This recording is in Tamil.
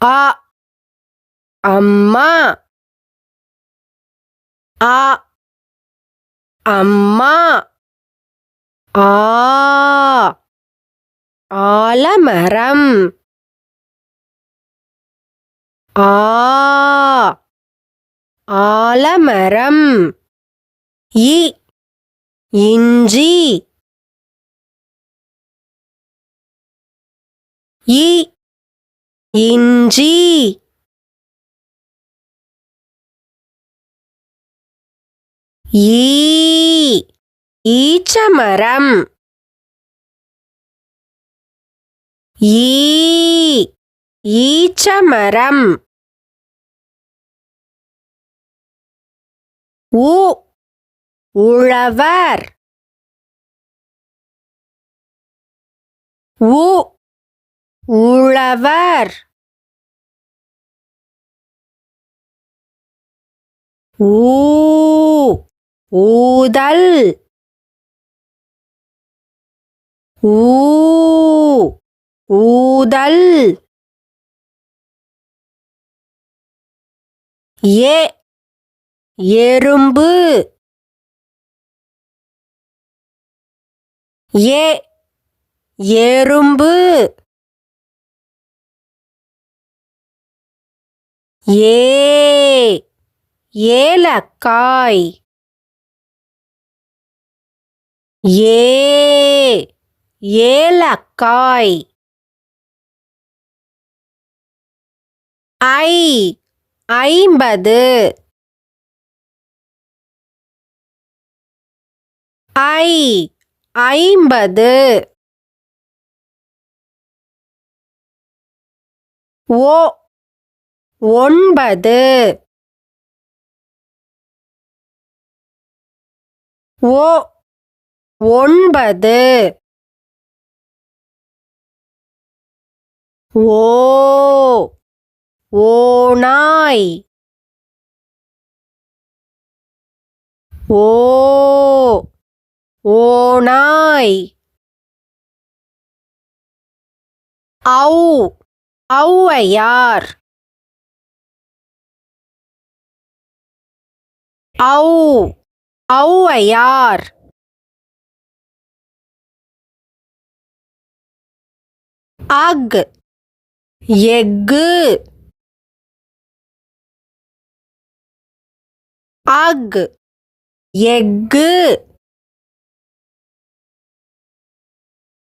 அ அம்மா அ அம்மா ஆ ஆலமரம் ஆ ஆலமரம் இ இஞ்சி இ இஞ்சி ஈ ஈச்சமரம் ஈ ஈச்சமரம் உ உழவர் உ உழவர் ஊ ஊதல் ஊ ஊதல் ஏ எறும்பு ஏ எறும்பு ஏ ஏலக்காய் ஏ ஏலக்காய் ஐ 50 ஐ 50 ஓ 9 ஓ 9 ஓ ஓநாய் ஓ ஓநாய் ஔ ஔவையார் ஔ ஔவையார் அக் எக்கு அக் எக்கு